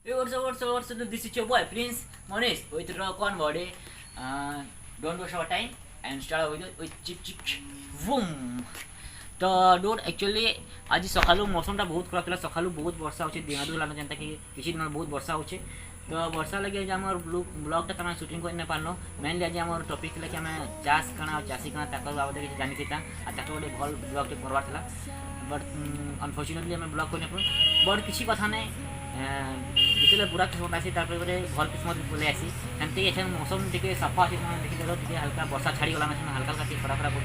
Hey, what's up? This is your boy Prince Monish with Rock on Body. Don't waste our time and start with chip chip boom. तो door actually आज सकालू मौसमटा बहुत खराब था। सकालू बहुत वर्षा होचे दिन दुला जेनता कि किसी दिन बहुत वर्षा होचे। तो वर्षा लगे आज आम ब्लॉगटा तुम शूटिंग कर पारन। मेनली आज आम टॉपिक था कि आम चाष कणा और चाषी कणा ताकर बाबद किसी जानी था और ताको गोटे भल ब्लॉगटे करवार था। बट अनफर्चुनेटली आम ब्लॉग कर बट किसी कथा ना जितने बुरा किस्मत आसी भल किस्मत पलि आसी एमती एछन मौसम टे सफा अच्छे देखिए हल्का वर्षा छाड़ी गलान हल्का हल्का खरा खराब हो।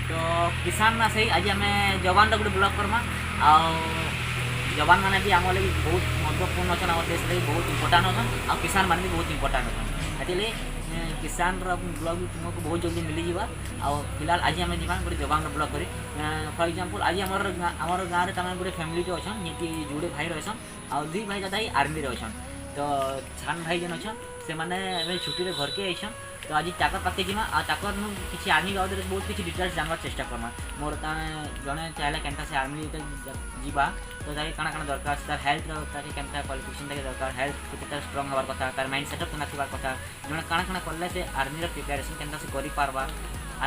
तो किसान ना सही आज आम जवान गोटे ब्लॉग करमा जवान मैंने भी आम लगे बहुत महत्वपूर्ण अच्छा आम देश लगे बहुत इंपोर्टाट अच्छा आ किसान मैंने भी बहुत इंपोर्टाट अच्छा से किसान ब्लॉग भी तुमको बहुत जल्दी मिली जा। फिलहाल आज आम जा गोटे जवान ब्लॉग कर फॉर एग्जांपल आज आमर गाँव में तमाम गोटे फैमिली अच्छन जी जोड़े भाई रहीसन आ दुई भाई दादा ही आर्मी अच्छन। तो सान भाई जेन अच्छन से मैंने छुट्टी में घर के आईसन। तो आज ताकर पाते जीमा आ ताकर किसी आर्मी बाबद बहुत किसी डिटेल्स जानवार चेष्टा करमा। मोर जड़े चाहला केनता से आर्मी जीवा तो ताके काना काना दरकार तार हेल्थ ताके केनता क्वालिफिकेशन ताके दरकार हेल्थ केनता स्ट्रांग हबार कथा तार माइंड सेटअप केनता थिबार कथा जने काना काना करले से आर्मी रो प्रिपरेशन केनता से करि पारबा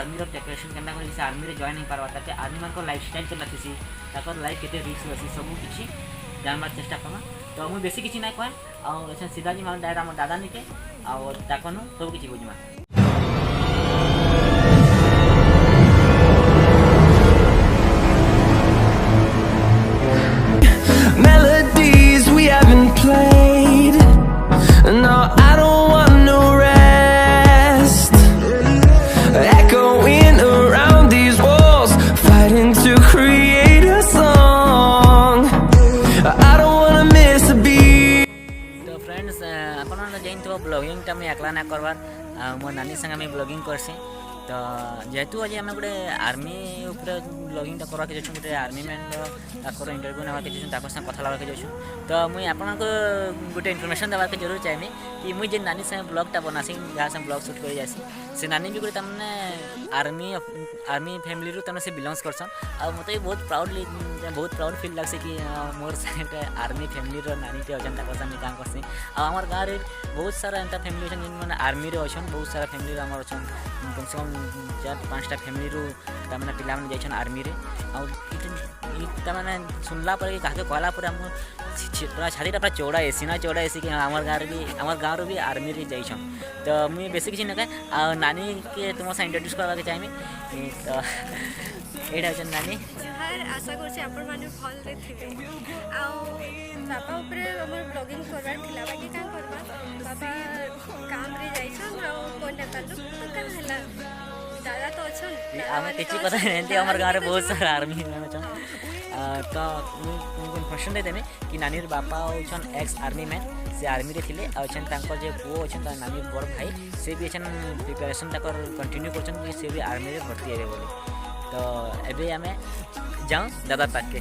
आर्मी रो प्रिपरेशन केनता करि से आर्मी रे जॉइन नहीं पारबा ताके आर्मी मान को लाइफस्टाइल केनता थिसी ताकर लाइफ केते रिस्क अछि सब किछि जानवार चेष्टा करमा। तो मुझे बेसी किसी ना कहे आ सीधा जी डायरेक्ट आम दादा निके आकनु सब किसी बुझमा। Melodies we haven't played. No, I don't want no rest. Echoing around these walls, fighting to create a song. I don't wanna miss a beat. तो फ्रेंड्स अपन जाइन तो ब्लॉगिंग टा मैं एकला ना करवार मो नानी संग मैं ब्लॉगिंग करसे। तो जेहेतु आज आम गोटे आर्मी उपरे ब्लॉगिंग करवा के गोटे आर्मी मैन इंटरव्यू ना के संग कथा लगा के तो मुझे आपको गोटे इनफर्मेशन देवा के जरूर चाहिए कि मुझे नानी संग ब्लॉगटा बनासी जहाँ से ब्लॉग शूट कर जासी से नानी भी गोटे तमने आर्मी फैमिली रू तमने से बिलोंग्स करसन आ मते बहुत प्राउड फील लगसे कि मोर संग आर्मी फैमिली रो नानी टे अछन ताकर संग काम करसी। आ हमर गाँव रे बहुत सारा एंता फैमिली अछन जिन माने आर्मी रे अछन बहुत सारा फैमिली हमर अछन कम से कम 4-5टा फैमिली रू तमने पिला माने जाइछन आर्मी रे आ तमने सुनला पर काके कहला पर हम छातीटा पूरा चौड़ा सीना चौड़ा एसी कि हमार गाँव रे भी आर्मी रे जाइछन। तो मुझे बेसी किसी ना कहे नानी के तुम से इंट्रोड्यूस करवा के चाहिए। तो एटा अछन नानी हर आशा करछि आपण माने भल रे थिबे आ बाबा ऊपर हमर ब्लॉगिंग करबार थिला बाकी का करबा बाबा काम रे जाइछन आ कोन पालु तो का हला दादा तो अछन आमे किछि कथा एंती हमर गाँव रे बहुत सारा आर्मी में अछन। तो तुमको इन्फॉर्मेशन दे देमे कि नानीर बापा अछन एक्स आर्मी मैन से आर्मी रे थिले अछन तांको जे पुओ अछन ता नानी बड़ भाई से भी अछन प्रिपरेशन ताकर कंटिन्यू करछन कि से भी आर्मी रे भर्ती हेबे बोली। तो एबे आमे जाऊं दादा तक के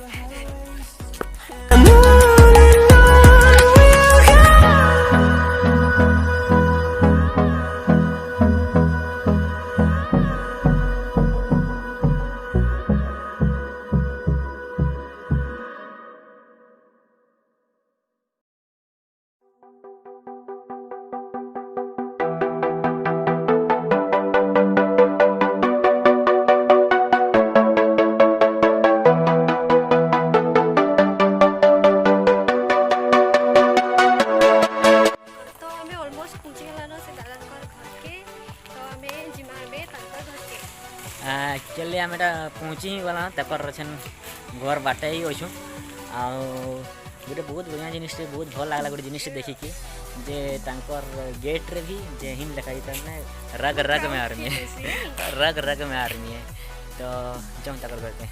एक्चुअली आम पहुँची ही गला तकर घर बाटे ही अच्छु आ गोटे बहुत बढ़िया जिनिस बहुत भल लगला गोटे जिनिस देखिकी जे तांकर गेट रे भी जे हिंद लिखा जाता रग रग में आर्मी है रग रग में आर्मी है। तो जम तकर घर पे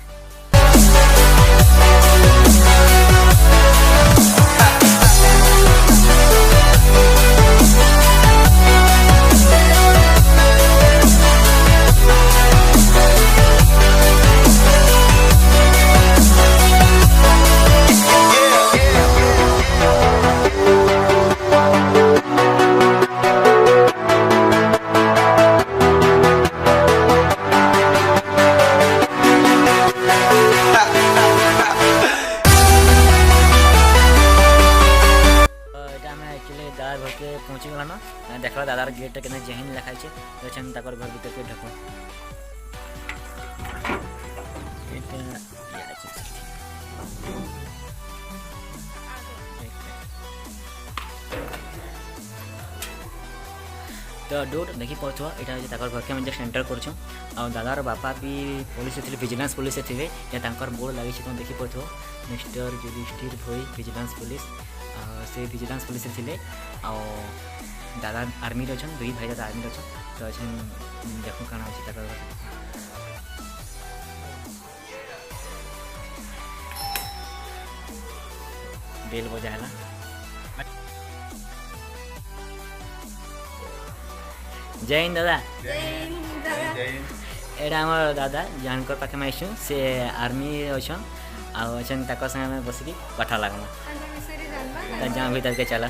पहुँची गलान देख दादार गेट के जहीन लिखाई है घर भीतर के ढक तो डोर देखी पाथ यहाँ घर के जस्ट एंटर कर दादार बापा भी पुलिस थे विजिलेंस पुलिस थे बोर्ड लगी तुम देखी पाथ मिस्टर जुडिस्टिर भोई विजिलेंस पुलिस से विजिलेंस पुलिस थे दादा आर्मी अच्छा दुई भाई दादा आर्मी अच्छा तो अच्छे देखो कण अच्छे बेल बजा है जय हिंद दादा एटा आम दादा जान पाखे में आसु से आर्मी अच्छा आछन संगे बसिक कथा लगमा जहाँ भीतर के चला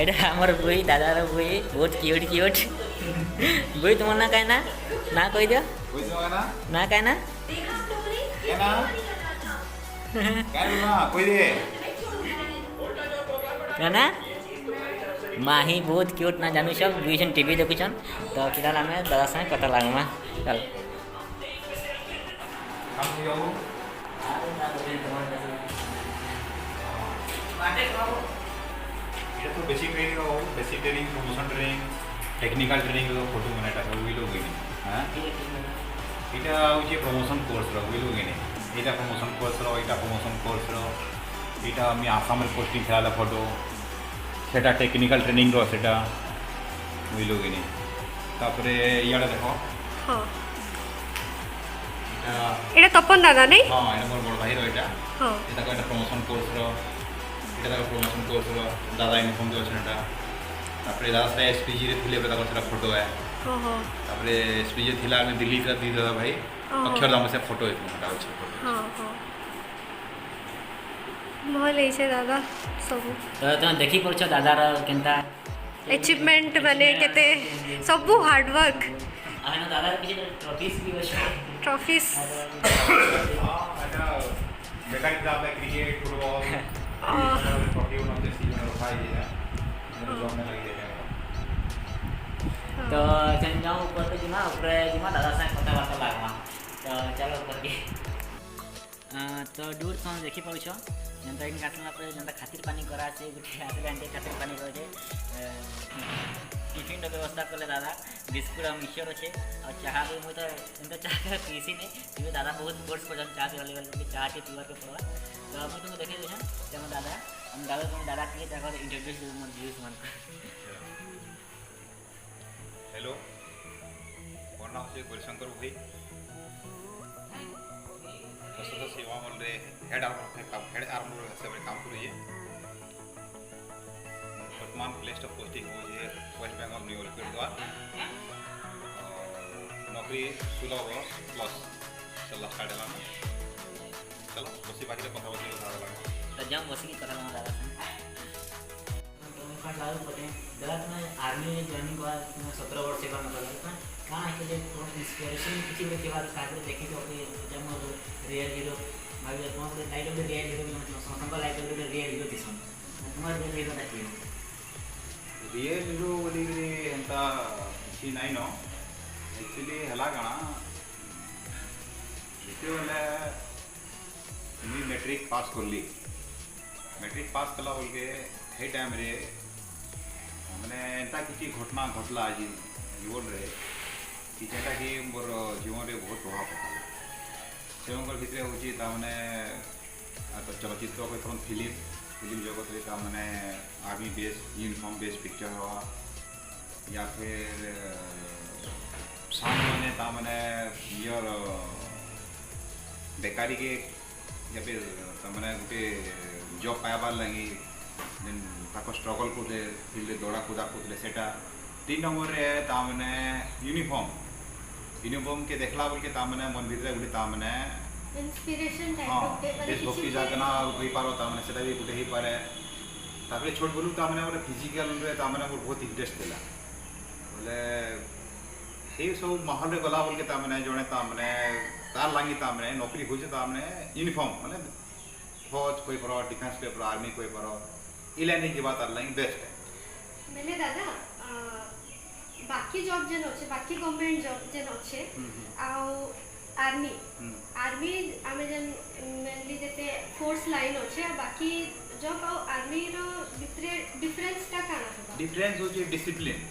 एटा आमर बुई दादार बुई बहुत क्यूट क्यूट बुई तुम ना कहीं ना कही दियो ना कहीं ना माही बहुत क्यूट ना जानू सब दुईजन टीवी देखुन तो फिलहाल आम दादा संगे कथा लगमा चल basic training promotion training technical training photo बनाटा लोग हाँ यहाँ हूँ प्रमोशन कोर्स लोग यहाँ प्रमोशन कोर्स यहाँ प्रमोशन कोर्स यहाँ आम आसाम पोस्टिंग खेला फोटो सेटा टेक्निकल ट्रेनिंग सेटा बुझल कि तापर इे देख এটা তপন দাদা নেই हाँ ये मोर बड़ भाई रहा ये प्रमोशन कोर्स प्रमोशन कोर्स दादा यूनिफॉर्म जो अच्छे तापर दादा से एसपीजी थे से फोटो है तापर एसपीजी थी दिल्ली का दी दादा भाई अक्षरधाम से फोटो भल है दादा सब तो तुम देखी पड़ दादार केनता अचीवमेंट माने केते सब हार्ड वर्क आनो दादार किसी ट्रॉफीज भी अछि ट्रॉफीज बेकार एग्जाम है cricket football trophy one of the season रखा है मेरे जॉब में लगी है तो चल जाओ ऊपर पे जिमा ऊपर जिमा दादा से कथा बात लागमा तो चलो ऊपर के तो दूर से देखी पड़छ जनता इन काटला पर जनता खातिर पानी करा से गुठी आते आंटे खातिर पानी करे टिफिन रो व्यवस्था करले दादा बिस्कुट और मिक्सचर अच्छे और चाह भी मुझे तो एंता चाह पीसी नहीं क्योंकि दादा बहुत फोर्स कर चाह पीवा लेवल चाह के पीवा के पड़वा तो अब तुमको देखे देछन तेम दादा हम दादा के देखो इंट्रोड्यूस दे मोर व्यूज मन हेलो मोर नाम से गुरशंकर भाई वसंत सेवा मल रे हेड आर्मर हिसाब से काम करिए वर्तमान प्लेस ऑफ पोस्टिंग हो वेस्ट बेंगल न्यू इयर्क द्वारा नौकरी 16 वर्ष प्लस चला स्टार्ट है चलो बसी बाकी कथा बसी तो जाऊँ बसी की कथा दादा दादा तुम्हें आर्मी जॉइनिंग कर 17 वर्ष सेवा में कर कहाँ है कि इंस्पिरेशन किसी भी के बाद काहे देखी तो जब रियल हीरो भाई तुम light of the real hero समस्त light of the real hero दिसन तुम्हारे रियल हीरो देखिए रियल हीरो बोली एंता किसी नाई न एक्चुअली हला कणा बेले मैट्रिक पास करली मैट्रिक पास कला बोल के हे टाइम रे मैंने एंता किसी घटना घटला आज जीवन रे कि जेटा कि मोर जीवन रे बहुत प्रभाव पकड़ा से भितर हूँ चलचित्र को तुरंत फिल्म जगत रे मैंने army base uniform base picture हुआ या फिर सामने मैंने यार बेकारी के या फिर मैंने गोटे जॉब पाइबार लगी स्ट्रगल करते फील्ड दौड़ा कूदा करते सेटा 3 नंबर मैंने यूनिफॉर्म के देखला बोल के मैंने मन भीतर गोटे मैंने इंस्पिरेशन हाँ देशभक्ति जागना हो पार मैंने भी गोटे हो पाए तापर छोट बोलू मैंने फिजिकाल मैंने मोर बहुत इंटरेस्ट था बोले ये सब माहौल रे गला बोल के मैंने जड़े मैंने तार लागी तामने नौकरी होचे तामने यूनिफॉर्म माने फौज कोई पर डिफेंस कोई पर आर्मी कोई पर ई लाइन की बात तार लागी बेस्ट है मैंने दादा बाकी जॉब जेन अच्छे बाकी गवर्नमेंट जॉब जेन अच्छे आउ आर्मी आर्मी आमे जेन मेनली जते फोर्स लाइन अच्छे बाकी जॉब आउ आर्मी रो डिफरेंस का काना होगा डिफरेंस होचे डिसिप्लिन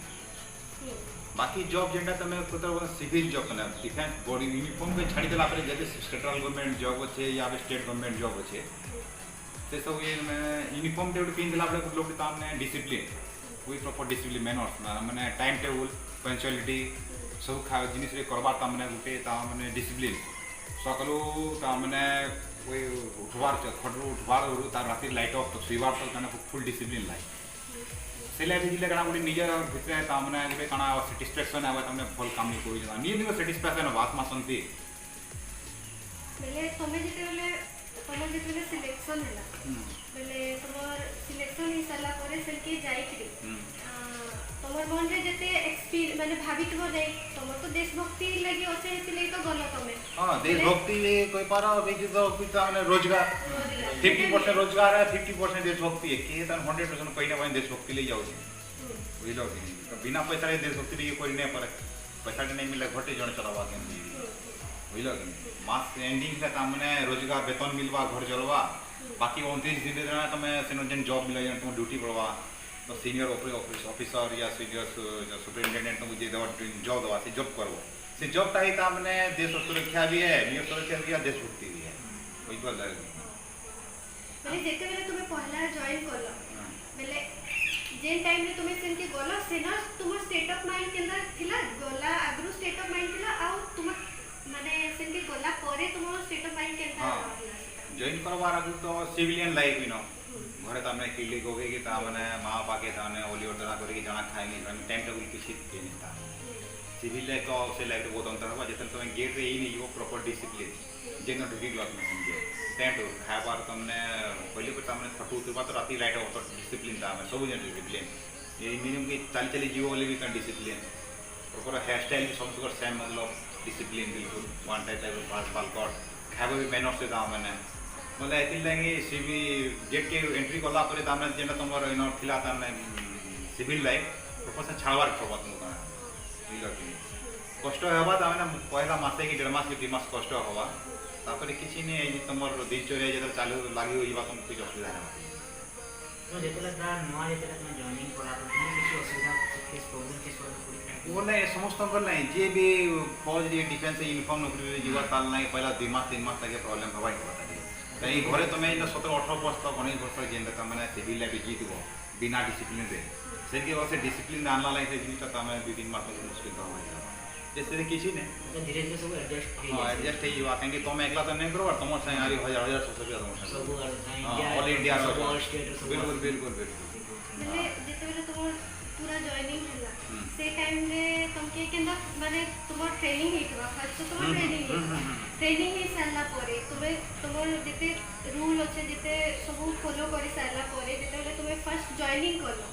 बाकी जॉब जेंडा तमे कोतर सिविल जॉब कना डिफेंस बॉडी यूनिफॉर्म के छाड़ी देला पर जते सेंट्रल गवर्नमेंट जॉब अच्छे या स्टेट गवर्नमेंट जॉब अच्छे से सब ये यूनिफॉर्म ते पिन देला पर लोग तामने डिसिप्लिन कोई प्रॉपर डिसिप्लिन मैनर्स माने टाइम टेबल पंक्चुअलिटी सब खा जिनिस रे करबा तामने गुटे तामने डिसिप्लिन सकलो तामने कोई उठवार खटरू उठवार तार राती लाइट ऑफ तो सुइबार तो ताने फुल डिसिप्लिन लाइक से लाइफ जिले कना गुटे निजर भितरे तामने गुटे कना सैटिस्फैक्शन आवे तामने फुल काम नि कोइ जना नि नि सैटिस्फैक्शन बात मा संति बेले तमे जेते सिलेक्शन हैला बेले तमर सिलेक्शन ही साला परे सेलके जाई कि तमर मन रे जेते एक्सपीरियंस माने भाबितबो नै तमर तो देशभक्ति लागि ओसे हेतिले तो गलो तमे हां देशभक्ति कोई पारा बेजि तो कुछ तामने रोजगार 50% रोजगार है 50% देशभक्ति है के तन 100% पहिना पहिन देशभक्ति ले जाउ बुझलो कि तो बिना पैसा रे देशभक्ति लिए कोइ नै पारे पैसा नै मिले घटे जण चलावा के बुझलो कि मास एंडिंग से तामने रोजगार वेतन मिलवा घर चलवा बाकी 29 दिन देना तमे सेनो जन जॉब मिला जन तुम ड्यूटी पड़वा तो सीनियर ऑफिसर या सीनियर सुपरिटेंडेंट तुम जे दवा जॉब दवा से जॉब करबो से जॉब ताई तामने देश सुरक्षा भी है नियर सुरक्षा भी है देशभक्ति भी है कोई बात नहीं माने जेते बेले तुमे पहला जॉइन करलो बेले जे टाइम रे तुमे सेन के गलो सेना तुमर स्टेट ऑफ माइंड के अंदर थिला गला आगु स्टेट ऑफ माइंड थिला आ तुम माने सेन के गला परे तुमर स्टेट ऑफ माइंड के अंदर जॉइन करवार आगु तो सिविलियन लाइफ नो घरे तामने किली गोगे कि तामने मां बापा के तामने ओली और दरा करी जाना खाएंगे टाइम टेबल किसी के नहीं था सिविल लाइफ तो से लाइफ बहुत अंतर है जैसे तुम गेट रे ही नहीं वो प्रॉपर डिसिप्लिन जेनो ड्यूटी क्लास में समझे टेंट खाए बार तुमने पहले पे तामने फटू तो बात राती लाइट ऑफ डिसिप्लिन था मैं सब जन डिसिप्लिन ये मिनिमम की चल जीव वाले भी का डिसिप्लिन प्रॉपर हेयर स्टाइल भी सब सुगर सेम मतलब डिसिप्लिन बिल्कुल वन टाइप बाल कट खाए भी मैनर से था मैंने मतलब एति लगे सीवी गेट के एंट्री कला पर तामने जेना तमर इनो थिला तामने सिविल लाइफ प्रॉपर से छाड़वार करबा तुम का बुझलो कि कष्ट हेबा तामने पहला मासे की 1.5 मास की 2 मास कष्ट होबा तापर किछि ने तमर दिनचर्या जेतर चालू लागि होइबा तुम कुछ असुविधा नै तो जेतला दा नवा जेतला तुम जॉइनिंग करा तो तुम किछि असुविधा फेस प्रॉब्लम फेस करा वो नहीं समस्त कर नहीं जे भी फौज रे डिफेंस यूनिफॉर्म नौकरी रे जीवा ताल नहीं पहला 2 मास 3 मास तक प्रॉब्लम हवाई होता कहीं घरे तुम 17-18 वर्ष तक 19 वर्ष जेन मैंने सिविल लाइफ जीतब बिना डिसिप्लिन रे से के डिसिप्लिन आनला लाइक से जिनिस तुम 2-3 मास मुश्किल हो जैसे किसी ने धीरे धीरे सब एडजस्ट हो कहीं तुम एकला तो नहीं करो तुम संग आरी हजार हजार सब ऑल इंडिया बिल्कुल बिल्कुल बिल्कुल माने जेते बेले तुम पूरा जॉइनिंग हला से टाइम रे तुमके केंदा माने तुमर ट्रेनिंग हेतबा फर्स्ट तो तुमर ट्रेनिंग ही सारला परे तुमर जेते रूल अच्छे जेते सब फॉलो करी सारला परे जेते बेले तुमे फर्स्ट जॉइनिंग करलो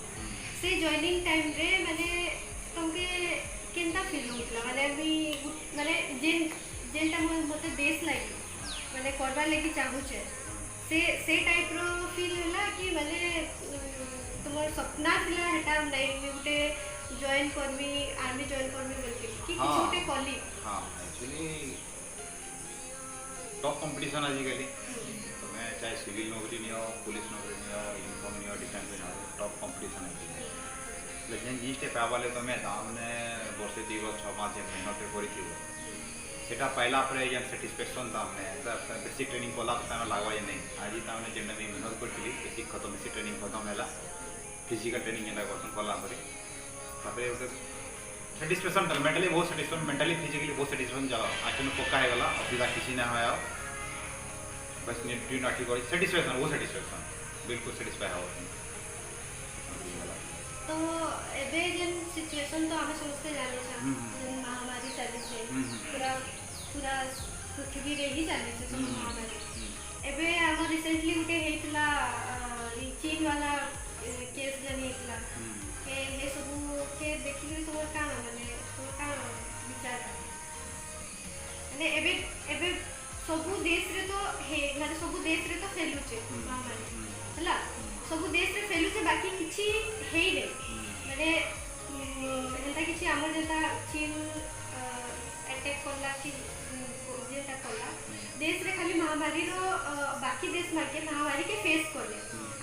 से जॉइनिंग टाइम रे माने तुमके केंदा फील होतला माने भी माने जेनटा मते बेस लागी माने करबा लागि चाहू छे से टाइप रो फील होला कि माने तुमर सपना थिला हेटा नै गुटे जॉइन करबी आर्मी जॉइन करबी बोलके कि किछ गुटे कली हां एक्चुअली टॉप कंपटीशन आजिकली तुम्हें चाहे सिविल नौकरी नहीं हो पुलिस नौकरी नहीं हो यूनिफॉर्म नहीं हो डिफेंस नहीं हो टॉप कंपटीशन है लेकिन जिसटे पावाले तुम्हें तामने वर्षे 2 वर्ष 6 मास मेहनत करी सेटा पाइला पर या सैटिस्फैक्शन तामने बेसिक ट्रेनिंग कला तो तामे लागवा नहीं आज तामने जेना भी मेहनत करथिली बेसिक खत्म बेसिक ट्रेनिंग खत्म हैला फिजिकल ट्रेनिंग जेना करसन कला पर तापरे ओते सैटिस्फैक्शन तर मेंटली बहुत सैटिस्फैक्शन मेंटली फिजिकली बहुत सैटिस्फैक्शन जा आज में पक्का है गला असुविधा किसी ना होया बस ने ड्यू नाटी करी सैटिस्फैक्शन वो सैटिस्फैक्शन बिल्कुल सैटिस्फाई हो तो एबे जेन सिचुएशन तो हमें समझते जाने छा जेन महामारी चली छे पूरा पृथ्वी रे ही चली छे सब महामारी एबे हम रिसेंटली उठे हेतला चीन वाला केस जनी हेतला के हे सब के देखि तोर का माने तोर का विचार माने एबे एबे सबु देश रे तो हे माने सबु देश रे तो फैलुचे महामारी हला सबु देश रे फैलुचे बाकी किछि हेई नै माने एंता किछि हमर जेता चीन अटैक करला कि जेता करला देश रे खाली महामारी रो बाकी देश माके महामारी के फेस करले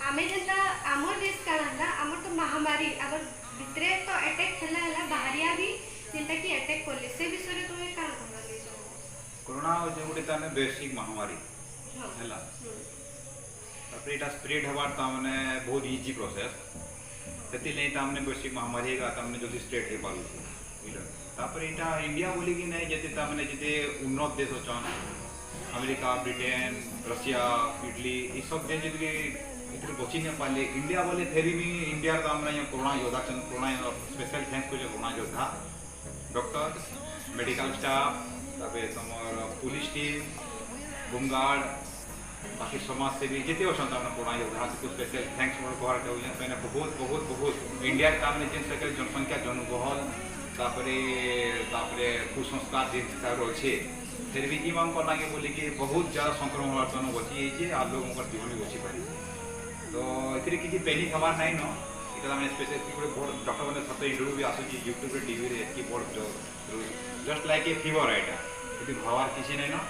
आमे जेता हमर देश काना हमर तो महामारी हमर भितरे तो अटैक हला बाहरिया भी जेता कि अटैक करले से विषय रे तुम्हें का कहला ले जाओ कोरोना जे गुटे ताने वैश्विक महामारी हला तापर एटा स्प्रेड हबार ता माने बहुत इजी प्रोसेस सेति नै ता माने वैश्विक महामारी का ता माने जल्दी स्प्रेड हे पालु बुझलो तापर एटा इंडिया बोली कि नै जते ता माने जते उन्नत देश अछन अमेरिका ब्रिटेन रशिया इटली ई सब देश जते इतने बची नहीं पाले इंडिया बोले फेरी भी इंडिया का हमारा कोरोना योद्धा कोरोना स्पेशल थैंक्स को कोरोना योद्धा डॉक्टर मेडिकल स्टाफ तापर तुम पुलिस टीम होमगार्ड बाकी समाज सेवी जिते अच्छा कोरोना योद्धा को स्पेशल थैंक्स कहर कहना बहुत बहुत बहुत इंडिया का जेन सकल जनसंख्या जनबहल कुसंस्कार जिन रही फिर भी इन लगे बोली कि बहुत ज़्यादा संक्रमण वर्तन बची आ लोग जीवन बची पारे तो ये किसी पैनिक हमार ना न इतना मैंने स्पेशली गोटे बड़ डॉक्टर मैंने सत इंटरव्यू भी आसूँ यूट्यूब टीवी एति बड़ जस्ट लाइक ए फीवर एटा ये भावार किसी नहीं न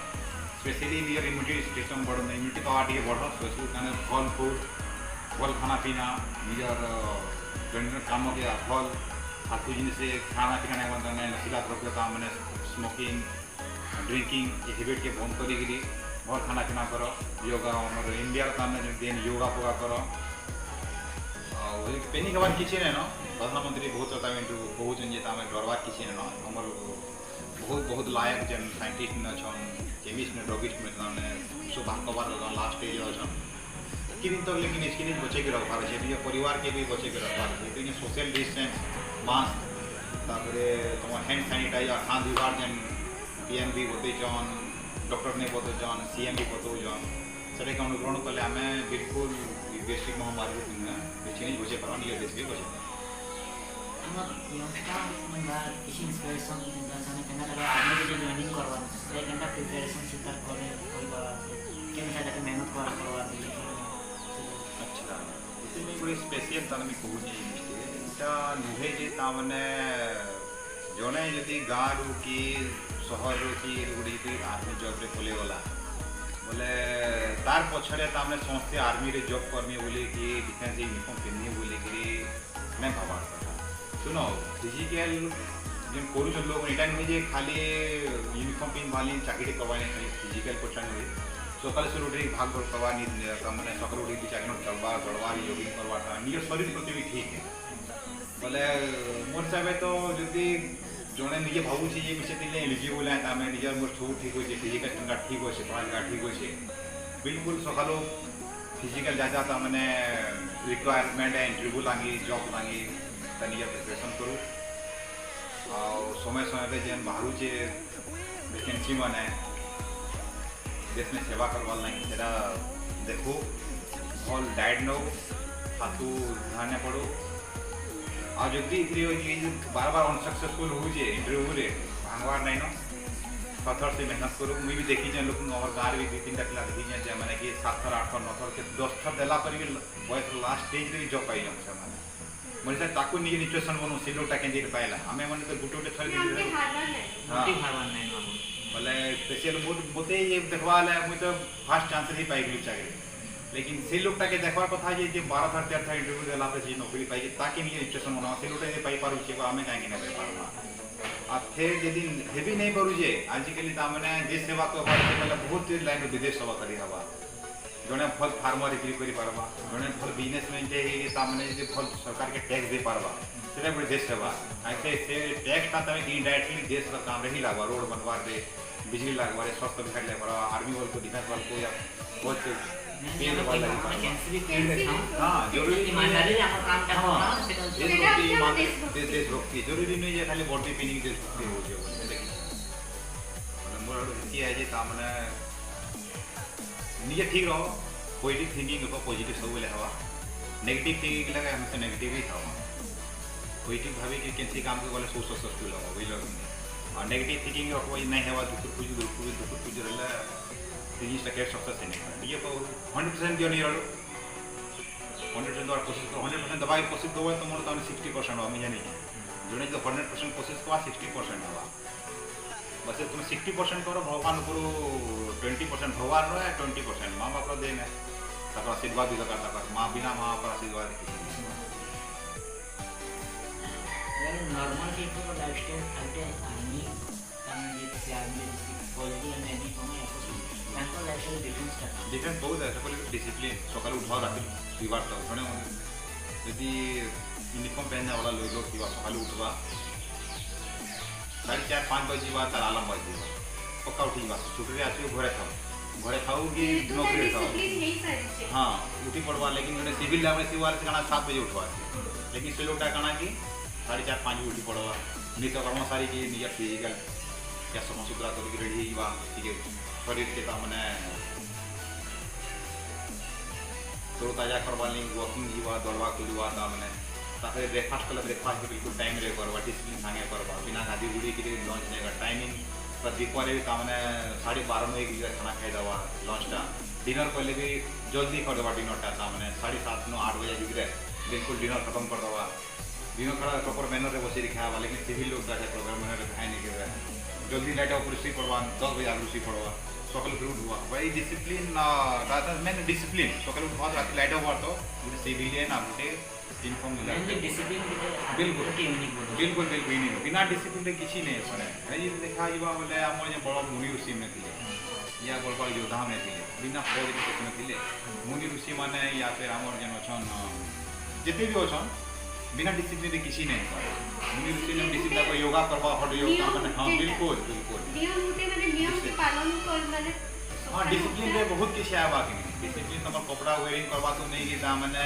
स्पेशली नियर इम्यूनिटी सिस्टम बढ़ इम्यूनिटी पावर टे बढ़ स्पेशली मैंने फल फूड भल खाना पीना निजर दैनिक काम के फल फालतू जिन खाना पीना नशीला द्रव्य काम मैंने स्मोकिंग ड्रिंकिंग ये हैबिट के बंद करी भल खाना पीना कर योगा इंडिया देन योगा फोगा कर पेनिक हबार किसी नहीं न प्रधानमंत्री बहुत कहते डरबार किसी नहीं न आमर बहुत बहुत लायक जेन साइंटिस्ट में अच्छा केमिस्ट में ड्रगिस्ट में सुधार कबार लास्ट स्टेज अच्छा किन तक लेकिन इसके बचे के रखबार है परिवार के भी बचे के रखबार है सोशल डिस्टेंस मास्क तुम हैंड सैनिटाइजर हाथ धोबार जेन पीएम भी बतईन डॉक्टर ने बतौन सीएम भी बतौन से अनुग्रहण कले आम बिल्कुल वैश्विक महामारी बेची नहीं बचे पार निज देश भी बचे କିଛି ଇନ୍ସପିରେସନ୍ କେନ୍ତା ଆର୍ମି ଯଦି ଜଏନିଂ କରବା ସେ କେନ୍ତା ପ୍ରିପାରେସନ୍ ସେଟା करे କେନ୍ତା ତାକେ ମେହନତ କରବା अच्छा ये गोटे स्पेशल तार मैं कहूँ इटा नुहे जे ताने जड़े जदि गाँव रू कि सहर कि गोटे आर्मी जब खोली गला बोले तार पछरे ताने समस्ते आर्मी रे जॉब करमी बोली कि डिफेंस यूनिफॉर्म पिन्नी बोली कि नहीं भाबार कथा सुनो फिजिकल जेन करूँ लोग इटा नुहे जे खाली यूनिफॉर्म पिन वाली चाकरी करवाने फिजिकल क्वेश्चन हुए सकाल से उठी भाग दौड़ करवा मैंने सकाल उठी 2-4 घंटा चलवा दौड़वा जॉगिंग करवा निज शरीर प्रति भी ठीक है बोले मोर हिसाब तो जदि जड़े निजे भावुँ से एलिजिबल है आम निजर मोर सब ठीक हो फिजिकल स्टैंडर्ड ठीक अच्छे पढ़ा लिखा ठीक अच्छे बिल्कुल सकालू फिजिकल जहाँ मैंने रिक्वायरमेंट है इंटरव्यू लगी जॉब लगी निज प्रिपरेसन करूँ समय समय पे जेन बाहरुचे वैकेंसी मैंने देश में सेवा करवा नहीं से देखो भल डाइट नो फालतू ध्यान पड़ो आ जदि बार बार अनसक्सेसफुल हो इंटरव्यू रे भांगवार नहीं न थर से मेहनत करूँ मुझे भी देखी लोग हमारे गाँव भी 2-3 पिला देखी मैंने कि 7 थर 8 थर 9 थर के 10 थर देला पर भी बयस लास्ट स्टेज रे जॉब पाई मैंने ताकू निजे सिचुएसन बनू से लोटा के पाइला आम मैंने तो गोटे गोटे थर बोले स्पेशल मत ये देखवा मुझे तो फास्ट चांस ही पाई चाकरी लेकिन से लोकटा के देखवार कथा जे 12 थर 13 थर इंटरव्यू देला जी नौकरी पाई ताकि निजे सिचुएसन बना से लोटा पाई पारुचे आम कहीं नहीं पाई पार्बा आ फिर यदि हेबी नहीं पारुचे आजिकल ताने देश सेवा तो बहुत लाइन विदेश सेवा करी हवा जड़े भल फार्मर बिक्री करवा जड़े भल बिजनेसमैन जी भल सरकार के टैक्स दे पार्बा से गोटे देश सेवा से टैक्सटा तुम इनडायरेक्टली देश का काम ही लगवा रोड बनवार दे बिजली लगवा स्वास्थ्य विभाग लगवा आर्मी वाल को डिफेंस वाल को या बहुत हाँ जरूरी देशभक्ति जरूरी नहीं है खाली बॉडी पिनिंग देशभक्ति हो मोर है निजे ठीक रहो पॉजिटिव थिंकिंग रखो पॉजिटिव सब बोले हवा नेगेटिव थिंकिंग लगे हमें नेगेटिव ही था पॉजिटिव भावी कि कैसी काम को गले सब सक्सेसफुल हम बुझल और नेगेटिव थिंकिंग रखो नहीं है दुख रहा जिनटा कैट सक्सेस नहीं ये 100% दियो नहीं रहो 100% दवा कोशिश करो 100% दवा कोशिश दो तो मोर 60% हो जानी जो 100% कोशिश करा 60% हवा बस तुम 60% करो भगवान को 20% भगवान रो 20% माँ बाप देने आशीर्वाद भी दरकार माँ बिना माँ बाप आशीर्वाद नॉर्मल पीपल को लाइफस्टाइल आते आर्मी तांगे जैसे आर्मी क्वालिटी एंड एनी होने तांको लाइफस्टाइल डिफरेंस बहुत है सकल डिसिप्लिन सकाल उठवा राति दुईबार तो जने यदि यूनिफॉर्म पहनने वाला लोग कि सकाल उठवा 4:30-5 बजे तार आलम बजे पक्का उठा छुट्टी आसो घरे खाऊ कि नौकरी खाऊ हाँ उठी पड़वा लेकिन जो सिविल लाइन से 7 बजे उठवा लेकिन से लोग काना कि 4:30-5 बजे उठी पड़वा नित्य कर्म सारी की निज फिजिकल या सफा सुतरा करके रेडी ठीक शरीर के मैंने तोड़ ताजा करवा वॉकिंग जीवा दौड़वा कूदवा मैंने ब्रेकफास्ट कल ब्रेकफास्ट बिल्कुल टाइम रे करवा डिसिप्लिन सांगे करवा बिना गादी गुड़ी के लंच नहीं टाइमिंग पर दीपर भी मैंने 12:30 एक खाना खाई दवा लंचटा डिनर पहले भी जल्दी कर दवा डिनरटा मैंने 7:30-8 बजे भितर बिल्कुल डिनर खत्म कर दवा डिनर खड़ा प्रॉपर मैनर में बसी खावा लेकिन सिविल लोग प्रोग्राम मैनर खाए नहीं के जल्दी लाइट ऑफ रुसी पड़वा 10 बजे आगे रुसी पड़वा सकाल फिर उठवा भाई डिसिप्लिन मेन डिसिप्लिन सकाल उठवा रात लाइट ऑफ तो सिविलियन आपके इनफॉर्म डिसिप्लिन बिल्कुल बिल्कुल बिल्कुल बिना डिसिप्लिन किसी नहीं पड़े देखा बोले आम बड़ मुनि ऋषि में थे या बड़ बड़ योद्धा में थे बिना क्वालिफिकेशन में थे मुनि ऋषि मैंने या फिर आम जेन अच्छन जिते भी अच्छन बिना डिसिप्लिन किसी नहीं पड़े मुनि ऋषि जन डिसिप्लिन को योगा करवा हट योगा मैंने हाँ बिल्कुल बिल्कुल हाँ डिसिप्लिन रे बहुत किसी आवा कि डिसिप्लिन तुम कपड़ा वेयरिंग करवा तो नहीं कि मैंने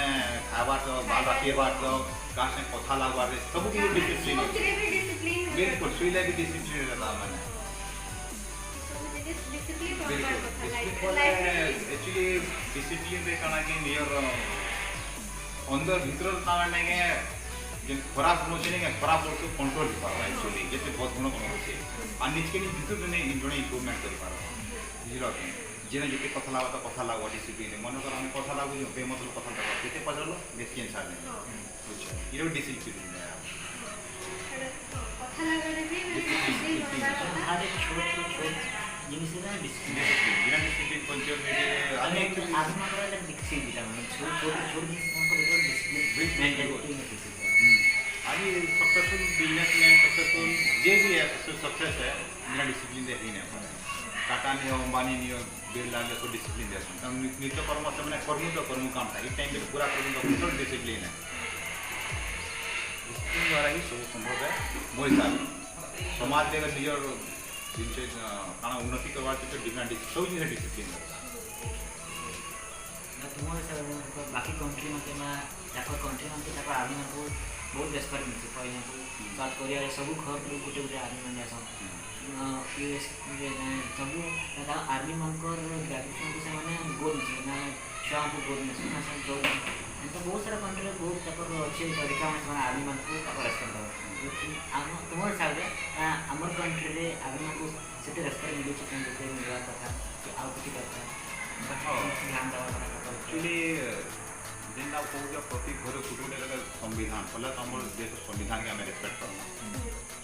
खावा तो बाल रखेबा तो का से कथा लागवा रे सब की डिसिप्लिन बिल्कुल सुइले भी डिसिप्लिन रहता मैंने बिल्कुल एक्चुअली डिसिप्लिन रे कना कि नियर अंदर भीतर माने के जे खराब गुण छै ने खराब गुण को कंट्रोल कर पावा एक्चुअली जैसे बहुत गुण गुण छै आ निज के भीतर ने इंजोने इंप्रूवमेंट कर पावा बुझलो जेने जेते कथा लागो तो कथा लागो डिसिप्लिन मन कर हम कथा लागो बे मतलब कथा लागो केते पजलो बेसी आंसर नहीं बुझो इरो डिसिप्लिन है कथा लागले भी डिसिप्लिन होना हर एक छोट जिनिस ना डिसिप्लिन बिना डिसिप्लिन पंचर में अनेक आत्मा को दिखसी दिला मन छोट जिनिस को डिसिप्लिन मेंटेन आज सक्सेसफुल बिजनेसमैन सक्सेसफुल जे भी है सक्सेस है बिना डिसिप्लिन दे ही नहीं पड़े टाटा नहीं हो अंबानी नहीं हो बिरला ने तो डिसिप्लिन दे सकते नित्य कर्म से मैंने कर्म काम था इस टाइम पे पूरा कर्म का डिसिप्लिन है डिसिप्लिन द्वारा ही सब संभव है वो हिसाब समाज के निजर जिनसे काना उन्नति करवा तो डिफरेंट सब जिनिस डिसिप्लिन तुम्हारे बाकी कंट्री में कंट्री में आर्मी में बहुत रेस्पेक्ट मिलती पहले साउथ कोरिया सब घर गोटे गोटे आर्मी मैंने आसन यूएस सब आर्मी मनकर ग्रेजुएशन को से गोल ना छुआ को गोल तो बहुत सारा कंट्री बहुत अच्छे तरीका में आर्मी मन को रेस्पेक्ट तुम्हारे हिसाब से आमर कंट्री आर्मी को से रेस्पेक्ट मिलूँ मिलवा कथा आउ किसी कथा ध्यान देवा एक्चुअली जेनटा कहूँ प्रति घर छुटे संविधान पहले तो आम देश संविधान के आम रेस्पेक्ट करना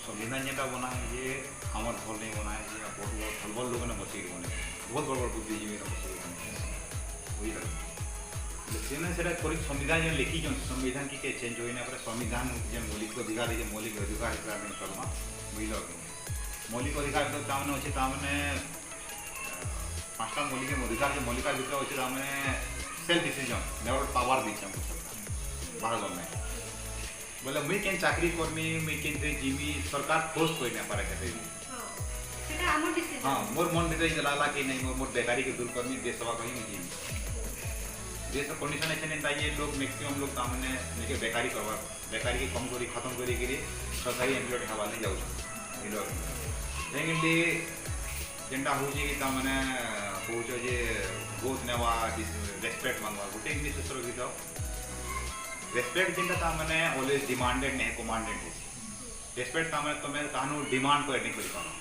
संविधान जेटा बना है ये आमर भल नहीं बना है बहुत भल भल लोग ने बचे बने बहुत बड़ बड़ बुद्धिजीवी ने बचे बने बुझल से संविधान जो लिखी संविधान की चेंज हो संविधान जो मौलिक अधिकार है मौलिक अधिकार हिसाब से चलवा बुझल मौलिक अधिकार मैंने अच्छे मैंने 5टा मौलिक अधिकार जो मौलिकार भितर अच्छे सेल्फ डिसीजन नेवर पावर दीचे हमको सरकार बाहर गवर्नमेंट बोले मुई केन चाकरी करमी मुई केन जीवी सरकार फोर्स कोई नहीं पारे कहते हाँ मोर मन भीतर जलाला कि नहीं मोर बेकारी के दूर करमी देश सेवा कहीं नहीं जीवी देश कंडीशन ऐसे नहीं ये लोग मैक्सिमम लोग तामने निके बेकारी करवा बेकारी के कम करी खत्म करी सरकारी एम्प्लॉय हवा नहीं जाऊँ लेकिन जेनटा हूँ कि तामने कौच जे गोत नेवा रेस्पेक्ट मांगवा गोटे इंग्लिश गीत रेस्पेक्ट जेनटा तामने ऑलवेज डिमांडेड नहीं कमांडेड है रेस्पेक्ट तामे तुम तानु डिमांड को नहीं करि पारो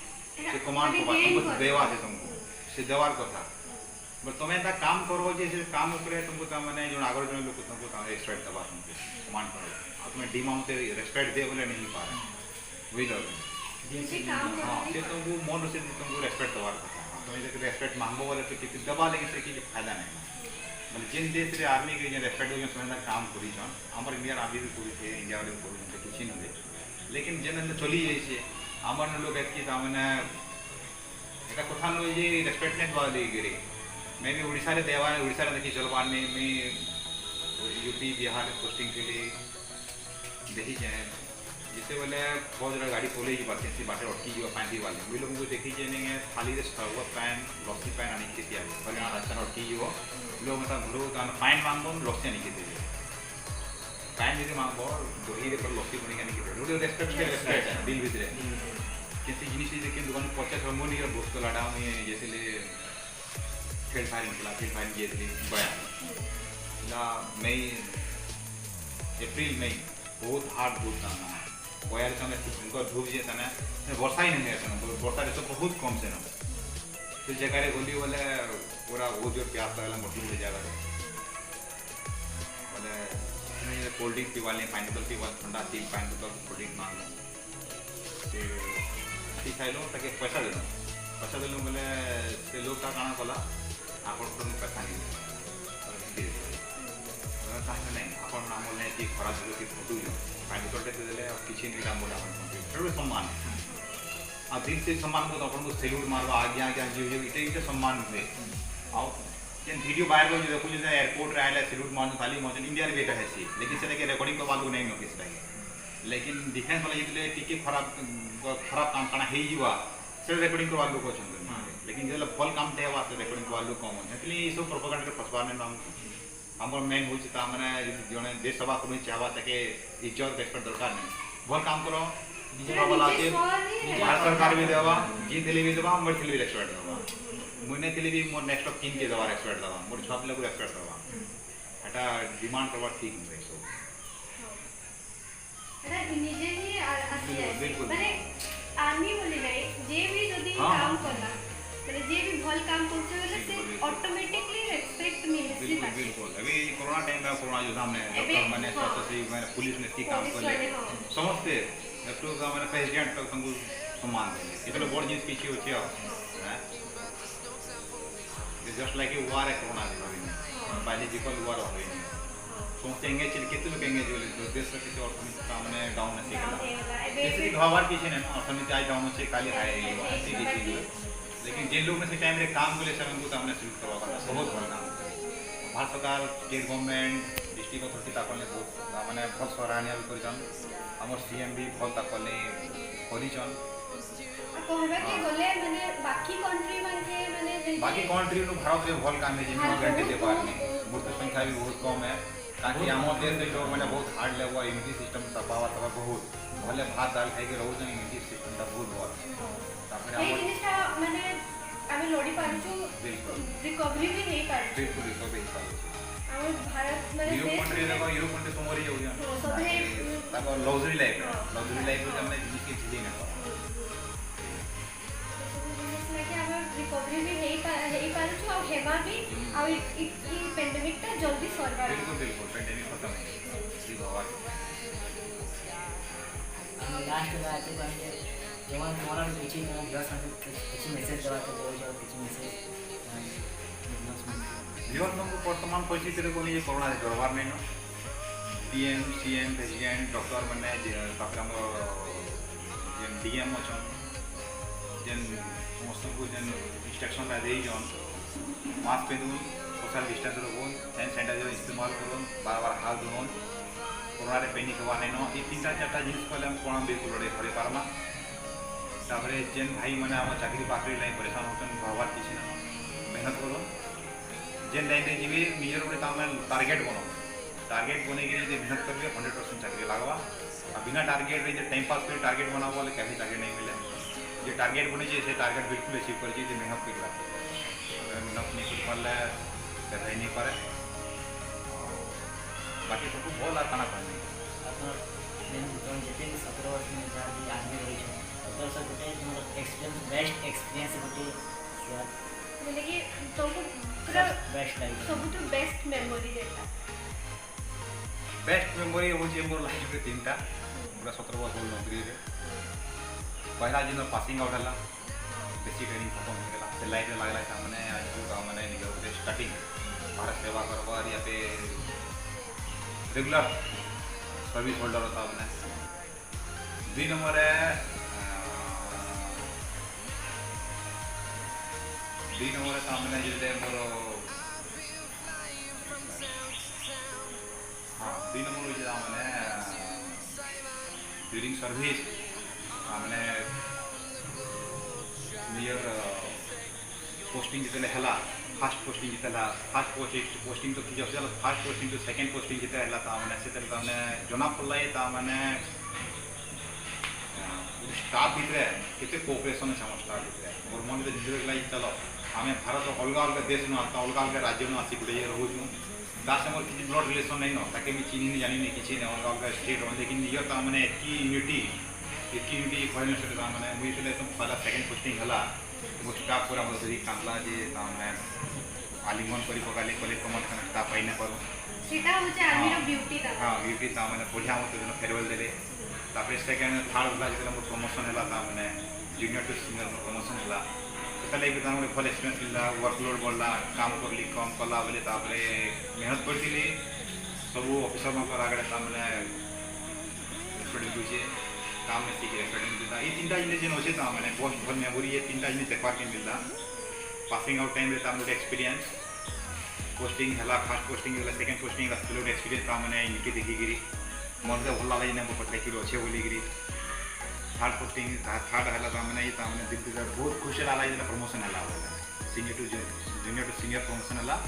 से कमांड को तुमको देवा है तुमको से देवार कथा बट तुम एंता काम करो जे से काम ऊपर तुमको ता माने जो आगर जन लोग तुमको ता रेस्पेक्ट दबा तुमको कमांड करो और तुम्हें डिमांड से रेस्पेक्ट दे बोले नहीं पा रहे वही लोग हाँ से तुमको मन से तुमको रेस्पेक्ट दबार कथा तुम जब रेस्पेक्ट मांगो बोले तो किसी दबा लेंगे से कि फायदा नहीं मतलब जिन देश रे आर्मी के जे रेस्पेक्ट हो समय काम करी छन हमर इंडियन आर्मी भी करी थे इंडिया वाले करी थे कुछ नहीं लेकिन जेन चली जाई छे हमर लोग एतकी ता माने एटा कथा न जे रेस्पेक्ट नहीं दबा दे गिरे मैं भी उड़ीसा रे देवा उड़ीसा रे देखी चलवार में यूपी बिहार पोस्टिंग के लिए देखी जाए जिसे बोले बहुत जगह गाड़ी खोले ही बातें सी बातें अटकी जो पैंती वाले वे लोगों को देखी जाए खाली रे सर्व पैन लस्सी पैन आने की तैयारी बोले रास्ता अटकी जो लोग मतलब घरों का पैन मांगो लस्सी आने की तैयारी पैन यदि मांगो दही रे पर लस्सी बनी आने की तैयारी रेस्पेक्ट दिल भीतर किसी जिनिस देखिए दुकान 50 हारमोनी और दोस्त लाड़ा में जैसे ले खेल फाइन ये थी बया मई एप्रिल मई बहुत हार्ड धूप था ना बयार समय उनका धूप जे था ना वर्षा ही नहीं है वर्षा तो बहुत कम से ना फिर जगह गली बोले पूरा बहुत जोर प्यास लगला मोटी हो जाएगा बोले कोल्ड ड्रिंक पीवा लें पाइनएप्पल पीवा ठंडा टी पाइनएप्पल कोल्ड ड्रिंक मांग लो खाई लो ताकि पैसा दे लो बोले से लोग का काना कला आपन पैसा नहीं कहीं नहीं आपन नाम बोलने कि खरा जो कि फोटो पाइनएप्पल टे देले और किछि नहीं काम बोला अपन सम्मान आ दिल से सम्मान को अपन को सैल्यूट मारवा आगे जो इटे सम्मान हुए और जेन वीडियो वायरल हो देखो जे एयरपोर्ट रे आइले सैल्यूट मारन खाली मजन इंडिया रे बेटा है सी लेकिन से के रिकॉर्डिंग को बात नहीं नोटिस पाए लेकिन डिफेंस वाला जितले टिके खराब काम काना हे जीवा से रिकॉर्डिंग करवा लोग अछन लेकिन जे भल काम थे वास्ते रिकॉर्डिंग करवा लोग कम है ये सब प्रोपेगेंडा रे फसवा ने नाम हमर मेन होछि ता माने जने देश सभा को चाहवा ताके इज्जत रेस्पेक्ट दरकार नहीं भल काम करो दूसरा वाला के भारत सरकार भी देवा जी दिल्ली भी देवा हमर दिल्ली रेस्पेक्ट देवा मुने दिल्ली भी मोर नेक्स्ट ऑफ किन के देवा रेस्पेक्ट देवा मोर छाप लोग रेस्पेक्ट देवा एटा डिमांड करवा ठीक नहीं सो एटा निजे ही आसी है माने आर्मी बोली नहीं जे भी जदी काम करला माने जे भी भल काम करछे बोले से ऑटोमेटिकली रेस्पेक्ट मिलसी बिल्कुल अभी कोरोना टाइम में कोरोना जो हमने डॉक्टर माने स्वास्थ्य माने पुलिस ने ठीक काम कर ले समझते डॉक्टर का माने प्रेसिडेंट तक हमको सम्मान दे इतने बड़ चीज पीछे होची है जस्ट लाइक ए वार है कोरोना के बायोलॉजिकल वार हो गई सोचते हैं चल कितने लोग एंगेज हो देश का किसी अर्थनीति का माने डाउन है सिकला जैसे कि हवार पीछे ने अर्थनीति आज डाउन से काली हाई ऐसी की चीज लेकिन जिन लोग ने से टाइम रे काम को ले सर उनको हमने शुरू करवा बहुत भल काम भारत सरकार स्टेट गवर्नमेंट डिस्ट्रिक्ट अथॉरिटी ताकले बहुत माने बहुत सराहनीय भी करछन हमर सीएम भी बहुत ताकले करिछन कहबा के बोले माने बाकी कंट्री नो भारत रे भल काम है जिन गारंटी दे पारनी मृत्यु संख्या भी बहुत कम है ताकि हमर देश रे लोग माने बहुत हार्ड लेवा इम्यूनिटी सिस्टम तपावा तबा बहुत भले भात दाल खाई के रहउ जन इम्यूनिटी सिस्टम ता बहुत भल तापर हमर ए जिनिसटा माने आमे लोडी पारछु रिकवरी भी नहीं पारछु बिल्कुल रिकवरी पारछु हमर भारत माने यूरोप कंट्री तो मरी जाउ जान सबे तापर लग्जरी लाइफ रे हमने जिनिस के चीज नहीं रिकवरी भी नहीं पारछु और हेमा भी और इ पेंडेमिक ता जल्दी सरवा बिल्कुल पेंडेमिक खत्म है श्री भगवान लास्ट में आते हैं जवान हमारा पीछे ना 10 मिनट कुछ मैसेज दवा के दो जाओ कुछ मैसेज जीवन में वर्तमान परिस्थिति रे कोनी कोरोना रे दरबार नहीं नो पीएम सीएम प्रेसिडेंट डॉक्टर माने तापर हम जेन डीएम अछन जेन समस्त को जेन इंस्ट्रक्शन ला देई जन मास्क पहनून सोशल डिस्टेंस रखून सैनिटाइजर इस्तेमाल करूँ बार हाथ धोन कोरोना रे पैनिक हवा नहीं नो ये 3-4 जिनिस पहले हम कोरोना बिल्कुल लड़े करे पारमा तापर जेन भाई मैंने आम चाकरी बाकरी लाई परेशान होते भावार किसी ना मेहनत करो जेन लाइन रे जीवे निजर गोटे काम टारगेट बने कि मेहनत करेंगे 100% चाकरी लगवा और बिना टारगेट रे टाइम पास कर टारगेट बनाओ बोले कभी चाकरी नहीं मिले जो टारगेट बने से टारगेट बिल्कुल अचीव कर मेहनत कर मेहनत नहीं कर पारे रह नहीं पारे बाकी सबको भल आ खाना खाने ଦେନ୍ ତୁମେ ଯେତେ 17 ବର୍ଷ ଯାହା ବି ଆର୍ମି ରହିଛ ତ ସବ ଗୋଟେ ତୁମର ଏକ୍ସପିରିଏନ୍ସ ବେଷ୍ଟ ଏକ୍ସପିରିଏନ୍ସ ଗୋଟେ ସେୟାର ଯେମିତିକି ତୁମକୁ ପୁରା ବେଷ୍ଟ ଲାଗିବ ସବୁଠୁ ବେଷ୍ଟ ମେମୋରି ଯେଟା बेस्ट मेमोरी हूँ मोर लाइफ में 3टा पूरा 17 वर्ष हो नौकरी रे पहला दिन पासिंग आउट है बेसिक ट्रेनिंग खत्म हो गया से लाइफ में लगला था मैंने आज तो मैंने निज स्टार्टिंग भारत सेवा करवा या पे रेगुलर सर्विस होल्डर होता मैंने 2 नंबर है 2 नंबर था मैंने जिले मोर हाँ 2 नंबर हो जाता मैंने ड्यूरिंग सर्विस मैंने नियर पोस्टिंग जितने हला फास्ट पोस्टिंग जितला फास्ट पोस्टिंग तो किसी चल फास्ट पोस्टिंग तो सेकंड पोस्टिंग जिते हला ता मैंने से मैंने जना पड़ला ता मैंने स्टाफ भितर केते कोऑपरेशन है हम स्टाफ भितर और मन में जिंदगी लाइक चलो आमे भारत अलग अलग देश न अलग अलग राज्य न आसी गुड़े रहूँ दास मोर किसी ब्लड रिलेशन नहीं न ताकि मैं चिन्ह नहीं जानी नहीं किसी अलग अलग स्टेट लेकिन नियर ता मैंने यूनिटी कहने से मैंने मुझे तो पहला सेकंड पोस्टिंग हला वो स्टाफ पूरा मतलब धरी कांदला जे ता मैंने आलिंगन करी पकाली कॉलेज प्रमोशन स्टाफ पाई ना करूँ सेटा होचे आर्मी रो ब्यूटी ता हाँ ब्यूटी ता मैंने बढ़िया मत जो फेयरवेल देले तापर सेकंड थर्ड हला जो मोर प्रमोशन हला ता मैंने जूनियर टू सीनियर प्रमोशन हला ताले भी ता मैंने फुल एक्सपीरियंस मिलला वर्कलोड बढ़ला काम करली कम कला बोले तापर मेहनत करती सब ऑफिसर मान आगे ता मैंने रेस्पेक्ट दूचे काम में सीखे रेस्पेक्ट देता ये 3टा जिनिस जेन होचे ता मैंने बहुत भल मेमोरी ये 3टा जिनिस देखवा के मिलला पासिंग आउट टाइम रे ता मोर एक्सपीरियंस पोस्टिंग हला फर्स्ट पोस्टिंग हला सेकंड पोस्टिंग हला स्कूल एक्सपीरियंस ता मैंने यूनिटी देखी गिरी मन से भल लागै ने पटले कि अच्छे बोली गिरी थर्ड पोस्टिंग थर्ड हला ता मैंने ये ता मैंने दिल से बहुत खुश हला ये प्रमोशन हला सीनियर टू सीनियर प्रमोशन हला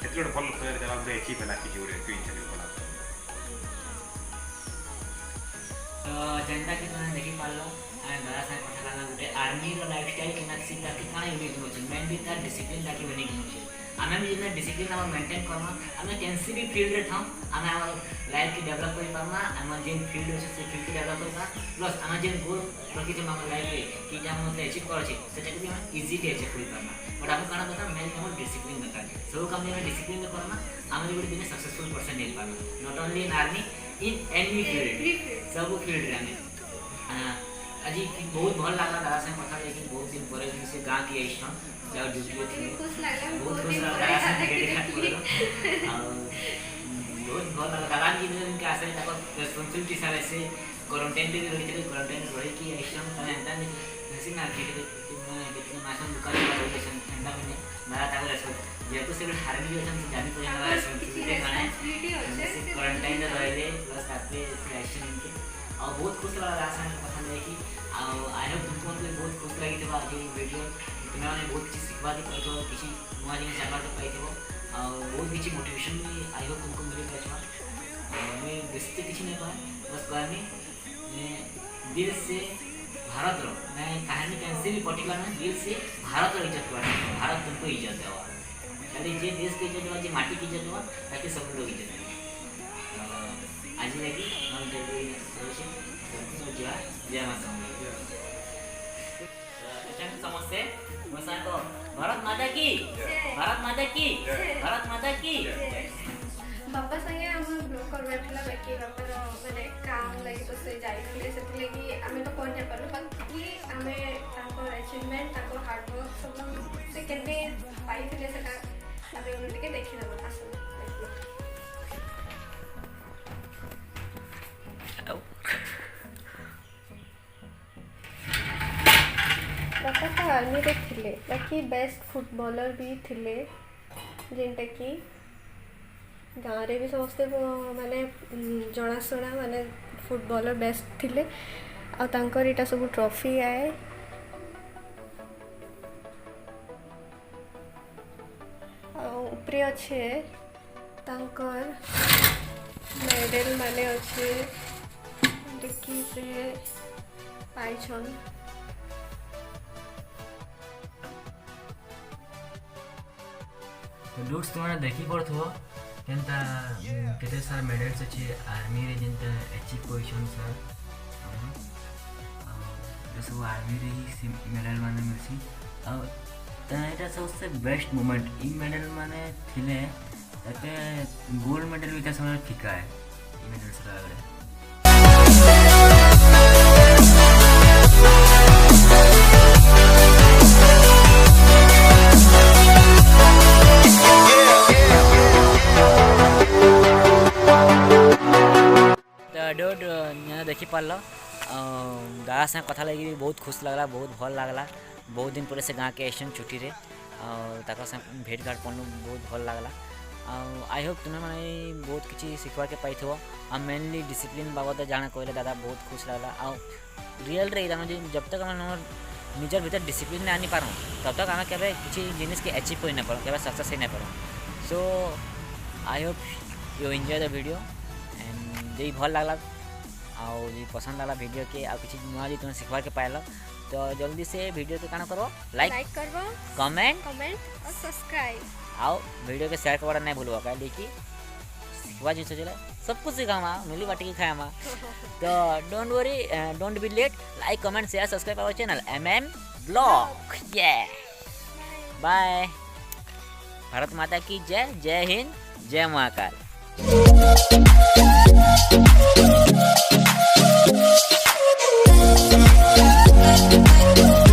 एतले भल प्लेयर जरा अचीव हला कि जोरे क्वीन चली भला तो जेनटा कि तुमने देखि पारलो आमे बड़ा सा कथा लागा गुटे आर्मी रो लाइफस्टाइल के ना सीता कि काई यूनिक होचे मेन भी तार डिसिप्लिन ताकि यूनिक होचे आमे भी जेना डिसिप्लिन हम मेंटेन करना आमे कैंसी भी फील्ड रे थाम आमे हमर लाइफ के डेवलप करि पारना हम जेन फील्ड होचे से फील्ड के डेवलप करना प्लस आमे जेन गोल रखि जे हम लाइफ रे कि जे हम अचीव करछि सेटा भी हम इजीली अचीव करि पारना बट हम काना बता मेन हमर डिसिप्लिन दरकार सब काम में डिसिप्लिन करना आमे गुटे दिन सक्सेसफुल पर्सन हे पारना not only in army in any field सब फील्ड रे आज बहुत भल लगा दादा से कथा लेकिन बहुत दिन पर से गाँ की आइछन जाओ ड्यूटी थी खुश लागला बहुत खुश लगा दादा से टिकट काट पड़ो बहुत भल लगा दादा जी ने इनके आसे तक रिस्पांसिबिलिटी सारे से क्वारंटाइन भी रही थी क्वारंटाइन रही की आइछन तने एंता नहीं हसी ना कि कितने मासन दुकान पर रही छन ठंडा में मेरा ताको रेस्पेक्ट जेतु से हार्मी जो छन जानी तो हमरा रेस्पांसिबिलिटी गाने क्वारंटाइन रे रहले प्लस तापे एक्शन इनके और बहुत खुश लगा दादा से कथा लेकी आई होप तुमको बहुत खुश लगी थी आज वीडियो तुम्हें मैंने बहुत किसी सीखवा दी पाई किसी नुआ जिन जानवा तो पाई बहुत किसी मोटिवेशन भी आई होप तुमको मिले पाई मैं बेसी तो किसी नहीं पाए बस कहनी दिल से भारत रो मैं कहानी कैसे भी पर्टिकुलर में दिल से भारत रो इज्जत करना भारत तुमको इज्जत देवा खाली जे देश की इज्जत देवा जे माटी की इज्जत देवा ताकि सब लोग इज्जत देवा आज लगी हम जय माता समझते भारत माता की भारत माता की भारत माता की बापा संगे हम ब्लॉग करबा थिला बाकी बापा माने काम लागि तो से जाइले सेति लागि हमें तो कोन जापर बाकी हमें ताको अचीवमेंट ताको हार्ड वर्क सब से केने पाई थिले सेटा हमें उनके के देखि ना आसो बापा तो आर्मी रे थिले बाकी बेस्ट फुटबॉलर भी थिले जेंटा कि गाँव रे भी समस्ते माने जनाशुना माने फुटबॉलर बेस्ट थिले आ तांकर इटा सब ट्रॉफी आए उपरे अच्छे तांकर मेडल माने अच्छे देखी से पाइछन लुक्स तुम्हारा देखी पड़ो କେନ୍ତା କେତେ ସାରା ମେଡାଲ୍ସ ଅଛି ଆର୍ମିରେ ଯେନ୍ତା ଆଚିଭ୍ କରିଛନ୍ ସାର୍ ଆଉ ସବୁ ଆର୍ମିରେ ହିଁ ସେ ମେଡାଲ୍ ମାନେ ମିଲ୍ସି ଆଉ ଏଇଟା ସବୁसे ବେଷ୍ଟ ମୋମେଣ୍ଟ ଇ ମେଡାଲ୍ ମାନେ ଥିଲେ ଏତେ ଗୋଲ୍ଡ ମେଡାଲ୍ ବି ତା ସମୟରେ ଫିକା ଏ ମେଡାଲ୍ସ ଆଗରେ डोड देखी पार्ल गाँ से कथा लगी बहुत खुश लगला बहुत भल लगला बहुत दिन पर से गाँ के एसन छुट्टी रे से भेट घाट पड़नु बहुत भल लगला आई होप तुम्हें मैंने बहुत किसी शिखवा के पाई आ मेनली डिसिप्लिन बाबद जाना कहले दादा बहुत खुश लगला आ रियल रे जब तक आम निजर भीतर डिसिप्लिन में आनी पारूँ तब तक आम के किसी जिनिस के अचीव कर पारूँ के सक्सेस हो पारूँ so I hope you enjoy the video and जी भल लगला आउ पसंद आला वीडियो के आ किसी नुआ जी तुम सीखवा के पाइल तो जल्दी से वीडियो के काना करो लाइक करबो कमेंट और सब्सक्राइब आओ वीडियो के शेयर करवाना नहीं भूलवा का देखी सीखवा जी चले सब कुछ सिखावा मिली बाटी की खाया तो don't worry don't be late like comment share subscribe our channel MM blog ये बाय भारत माता की जय जय हिंद जय महाकाल